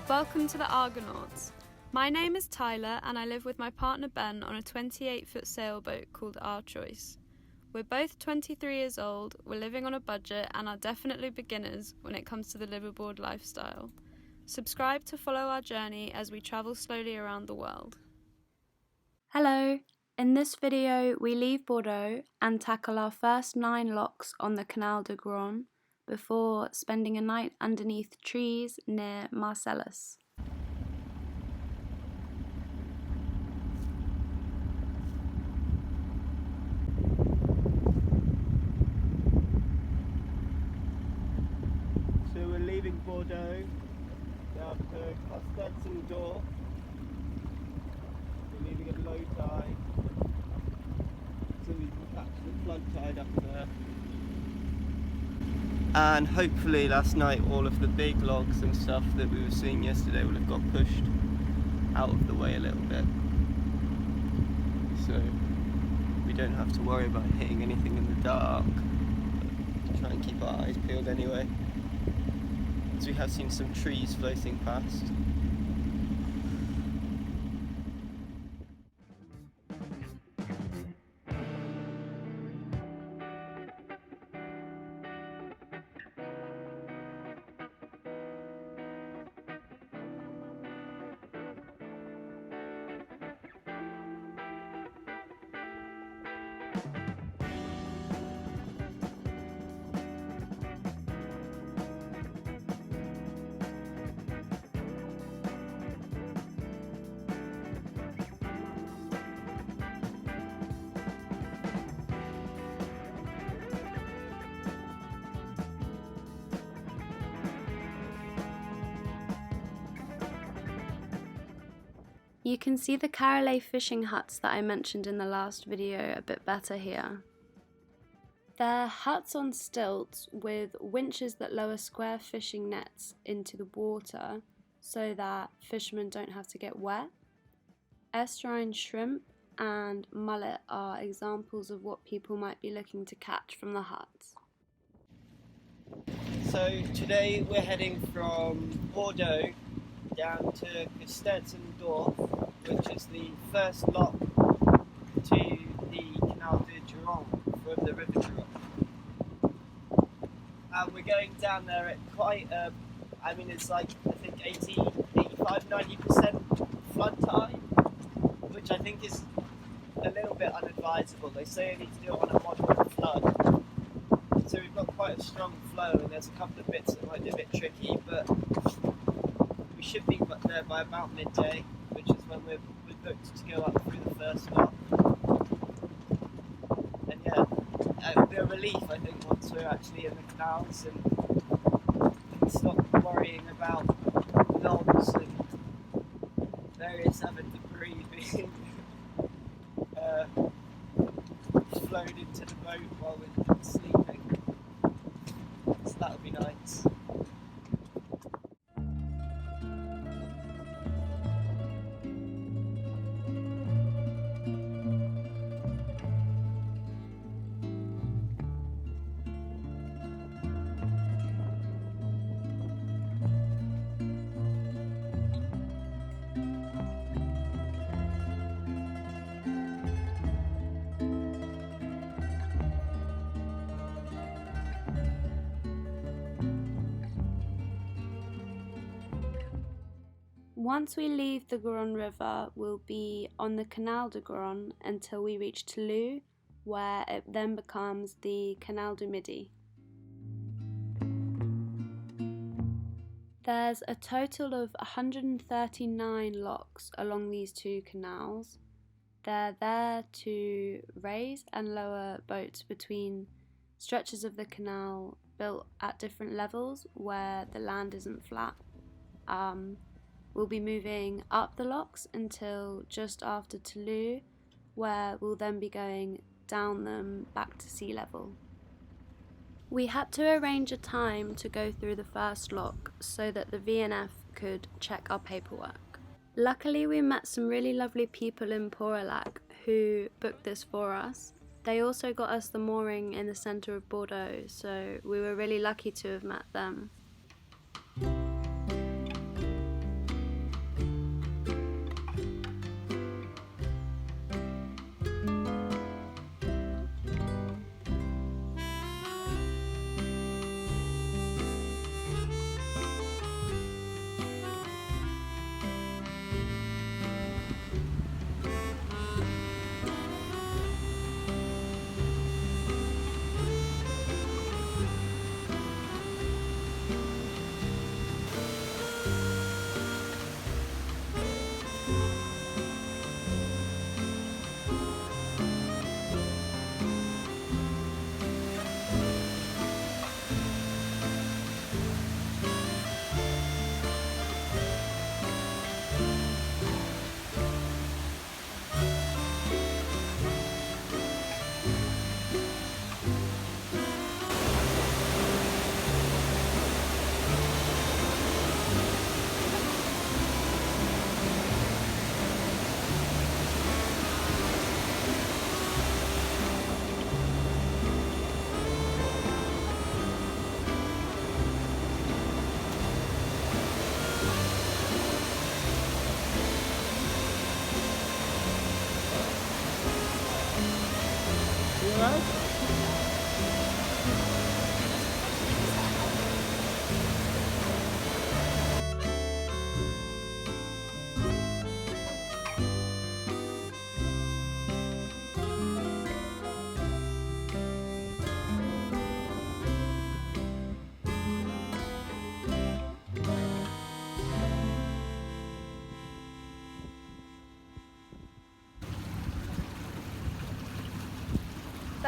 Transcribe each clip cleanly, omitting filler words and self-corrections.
Welcome to the Argonauts. My name is Tyler and I live with my partner Ben on a 28-foot sailboat called Our Choice. We're both 23 years old, we're living on a budget and are definitely beginners when it comes to the liveaboard lifestyle. Subscribe to follow our journey as we travel slowly around the world. Hello! In this video we leave Bordeaux and tackle our first 9 locks on the Canal de Garonne before spending a night underneath trees near Marseilles. So we're leaving Bordeaux down to Bordeaux. We're leaving at low tide so we can catch the flood tide up there. And hopefully last night all of the big logs and stuff that we were seeing yesterday will have got pushed out of the way a little bit. So we don't have to worry about hitting anything in the dark. But try and keep our eyes peeled anyway. As we have seen some trees floating past. You can see the Canal fishing huts that I mentioned in the last video a bit better here. They're huts on stilts with winches that lower square fishing nets into the water so that fishermen don't have to get wet. Estuarine shrimp and mullet are examples of what people might be looking to catch from the huts. So today we're heading from Bordeaux down to Dorf, which is the first lock to the Canal de Garonne from the River Garonne. And we're going down there at quite it's like I think 85-90% flood tide, which I think is a little bit unadvisable. They say you need to do it on a moderate flood. So we've got quite a strong flow and there's a couple of bits that might be a bit tricky, but we should be there by about midday, which is when we're booked to go up through the first lock. And yeah, it'll be a relief I think once we're actually in the canals and we can stop worrying about logs and various other debris being flown into the boat while we're sleeping. So that'll be nice. Once we leave the Garonne River, we'll be on the Canal de Garonne until we reach Toulouse, where it then becomes the Canal du Midi. There's a total of 139 locks along these two canals. They're there to raise and lower boats between stretches of the canal built at different levels where the land isn't flat. We'll be moving up the locks until just after Toulouse, where we'll then be going down them back to sea level. We had to arrange a time to go through the first lock so that the VNF could check our paperwork. Luckily we met some really lovely people in Porelac who booked this for us. They also got us the mooring in the centre of Bordeaux, so we were really lucky to have met them.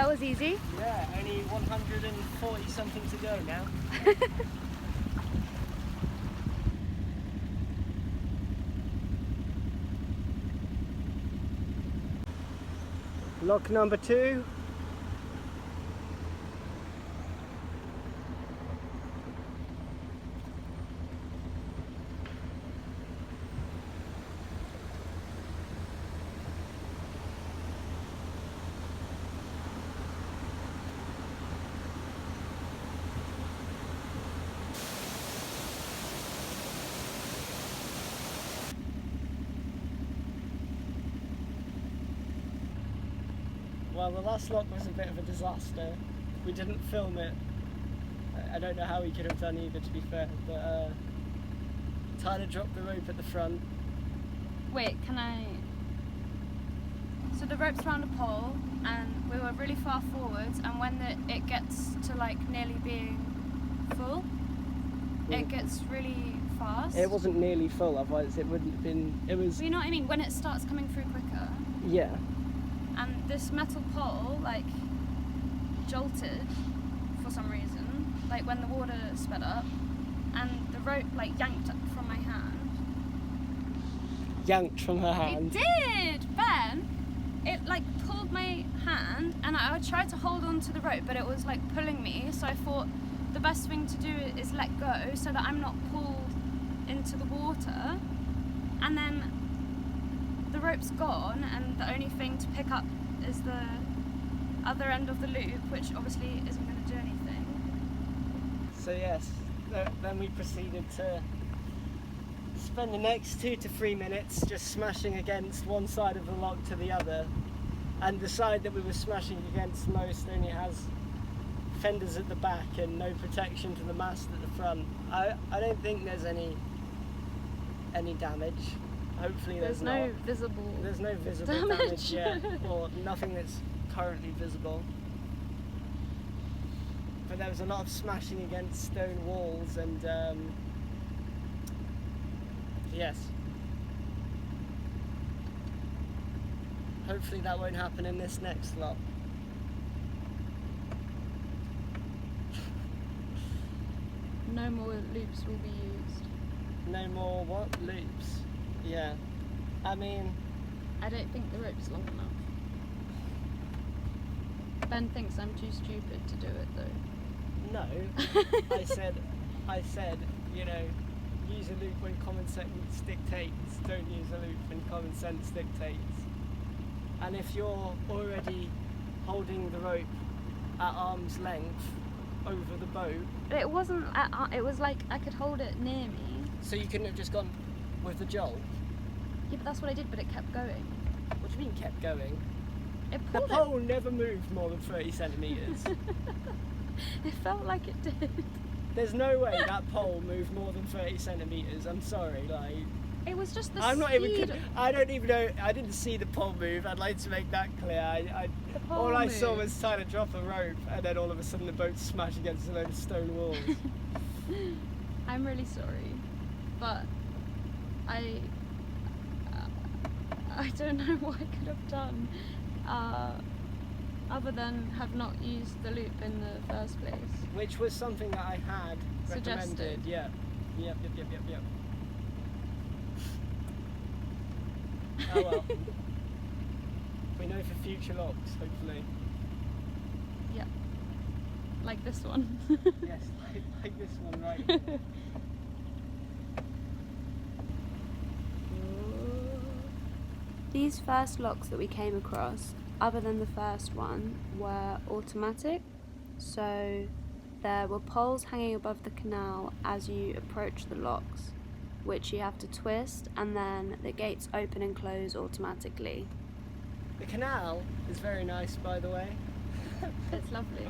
That was easy. Yeah, only 140 something to go now. Lock number 2. Well, the last lock was a bit of a disaster. We didn't film it. I don't know how we could have done either, to be fair, but Tyler dropped the rope at the front. Wait, can I... So the rope's around a pole and we were really far forwards, and when it gets to like nearly being full, it gets really fast. It wasn't nearly full, otherwise it wouldn't have been... It was... Well, you know what I mean? When it starts coming through quicker. Yeah. And this metal pole, like, jolted for some reason, like when the water sped up, and the rope, like, yanked up from my hand. Yanked from her hand? It did! Ben, it, like, pulled my hand, and I tried to hold on to the rope, but it was, like, pulling me, so I thought the best thing to do is let go so that I'm not pulled into the water, and then the rope's gone, and the only thing to pick up is the other end of the loop, which obviously isn't going to do anything. So yes, then we proceeded to spend the next 2 to 3 minutes just smashing against one side of the lock to the other, and the side that we were smashing against most only has fenders at the back and no protection to the mast at the front. I don't think there's any damage. Hopefully there's no not. visible. There's no visible damage yet, or nothing that's currently visible. But there was a lot of smashing against stone walls, and yes. Hopefully that won't happen in this next lot. No more loops will be used. No more what? Loops. Yeah. I mean... I don't think the rope's long enough. Ben thinks I'm too stupid to do it though. No. I said, you know, use a loop when common sense dictates. Don't use a loop when common sense dictates. And if you're already holding the rope at arm's length over the boat... It wasn't it was like I could hold it near me. So you couldn't have just gone with the jolt? Yeah, but that's what I did, but it kept going. What do you mean kept going? It The pulled pole never moved more than 30 centimetres. It felt like it did. There's no way that pole moved more than 30 centimetres, I'm sorry, like... It was just the I'm not speed. even... I don't even know... I didn't see the pole move, I'd like to make that clear. All I saw was Tyler drop a rope, and then all of a sudden the boat smashed against a load of stone walls. I'm really sorry, but I don't know what I could have done other than have not used the loop in the first place. Which was something that I had recommended. Suggested. Yeah. Yep. Oh well. We know for future locks, hopefully. Yep. Like this one. Yes, like this one right here. These first locks that we came across, other than the first one, were automatic. So there were poles hanging above the canal as you approach the locks, which you have to twist, and then the gates open and close automatically. The canal is very nice, by the way. It's lovely.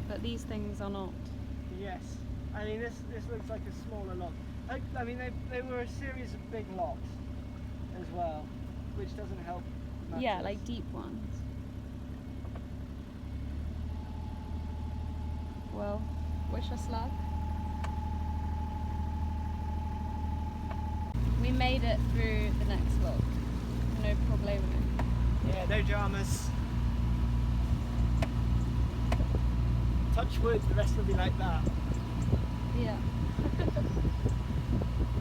But these things are not. Yes. I mean, this looks like a smaller lock. I mean, they were a series of big locks as well, which doesn't help matters. Yeah, like deep ones. Well, wish us luck. We made it through the next lock. No problemo. Yeah, no dramas. Touch wood, the rest will be like that. Yeah.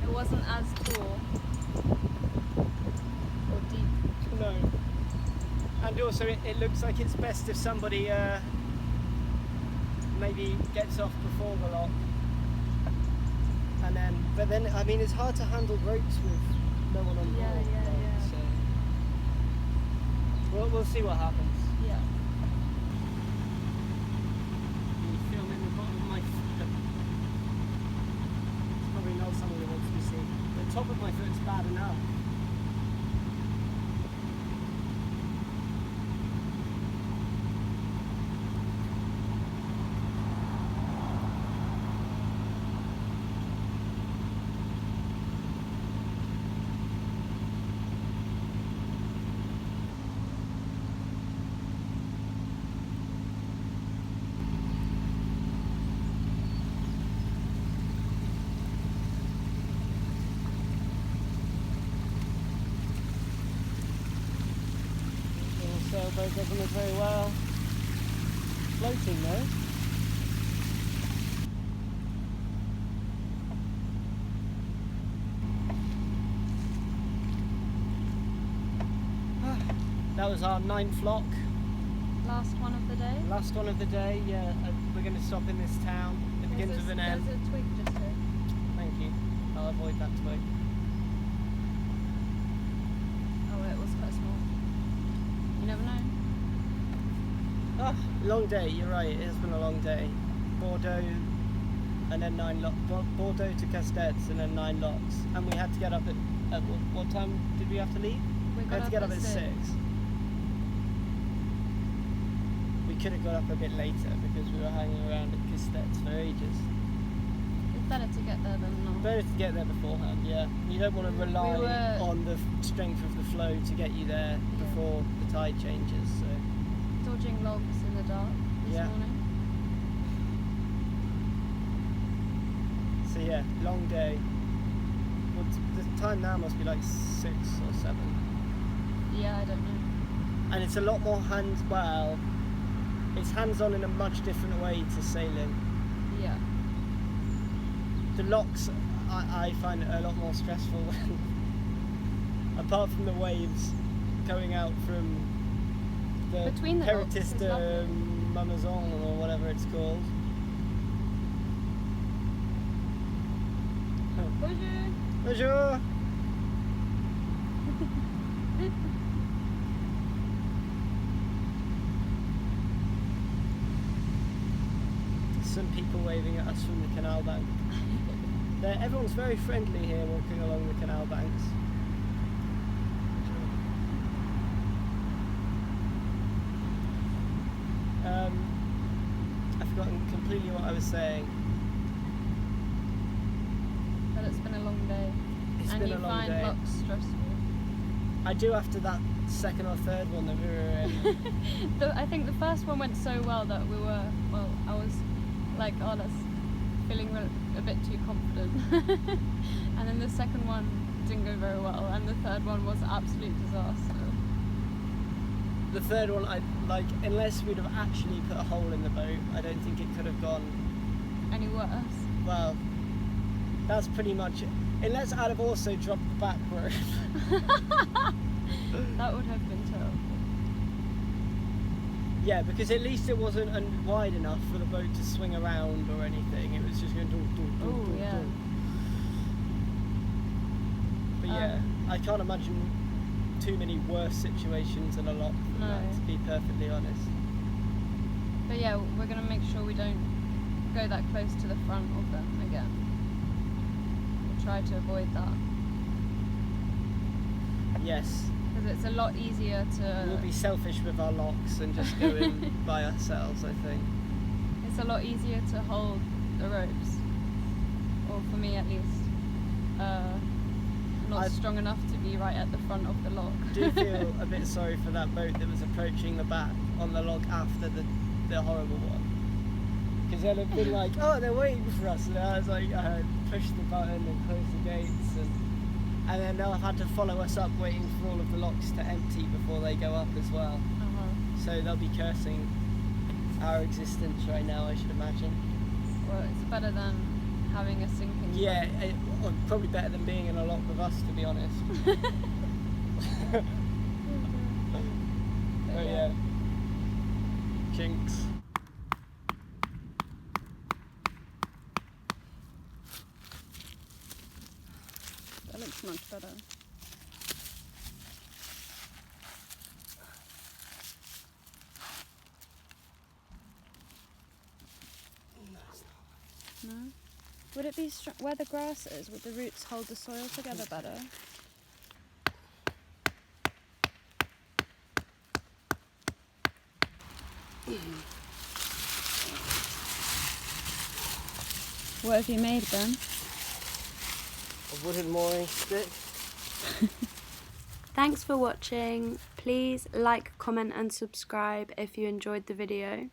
It wasn't as tall or deep. No. And also it looks like it's best if somebody maybe gets off before the lock. And then, but then, I mean, it's hard to handle ropes with no one on board. Yeah. So we'll see what happens. Yeah. You filming the bottom of my foot. It's probably not something that wants to be seen. The top of my foot is bad enough. Sailboat doesn't look very well. Floating though. That was our 9th lock. Last one of the day. Last one of the day, yeah. We're going to stop in this town. It begins with an M. There's a twig just here. Thank you. I'll avoid that twig. Oh, it was quite small. You never know. Ah, long day, you're right, it has been a long day. Bordeaux and then 9 locks. Bordeaux to Castettes and then 9 locks. And we had to get up at what time did we have to leave? We had to get up at 6. We could have got up a bit later because we were hanging around at Castettes for ages. It's better to get there than not. Better to get there beforehand, yeah. You don't want to rely on the strength of the flow to get you there before the tide changes. So. Dodging logs in the dark this morning. So yeah, long day. Well, the time now must be like 6 or 7. Yeah, I don't know. And it's a lot more it's hands-on in a much different way to sailing. Yeah. The locks, I find it a lot more stressful. Apart from the waves going out from the Dakotas to Amazon or whatever it's called. Bonjour. Bonjour. Some people waving at us from the canal bank. Everyone's very friendly here walking along the canal banks. I've forgotten completely what I was saying. But it's been a long day. And you find locks stressful. I do after that second or third one that we were in. I think the first one went so well that I was like, oh, that's feeling a bit too confident. And then the second one didn't go very well, and the third one was an absolute disaster. The third one, unless we'd have actually put a hole in the boat, I don't think it could have gone any worse. Well, that's pretty much it. Unless I'd have also dropped the back rope. That would have been terrible. Yeah, because at least it wasn't wide enough for the boat to swing around or anything. It was just going to yeah. But yeah, I can't imagine too many worse situations in a lock than that, to be perfectly honest. But yeah, we're going to make sure we don't go that close to the front of them again. We'll try to avoid that. Yes. Because it's a lot easier to... We'll be selfish with our locks and just go in by ourselves, I think. It's a lot easier to hold the ropes. Or for me at least. Not strong enough to be right at the front of the lock. I do feel a bit sorry for that boat that was approaching the back on the log after the horrible one. Because they'd have been like, oh, they're waiting for us. And I was like, I pushed the button and closed the gates. And And then they'll have had to follow us up waiting for all of the locks to empty before they go up as well. So they'll be cursing our existence right now, I should imagine. Well, it's better than having a sinking boat. Yeah, probably better than being in a lock with us, to be honest. Oh yeah. Jinx. That looks much better. No? Would it be where the grass is? Would the roots hold the soil together better? What have you made, Ben? A wooden mooring stick. Thanks for watching. Please like, comment and subscribe if you enjoyed the video.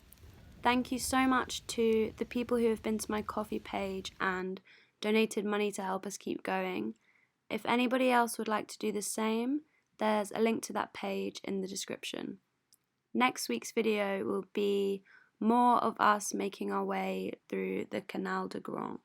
Thank you so much to the people who have been to my Ko-fi page and donated money to help us keep going. If anybody else would like to do the same, there's a link to that page in the description. Next week's video will be more of us making our way through the Canal de Garonne.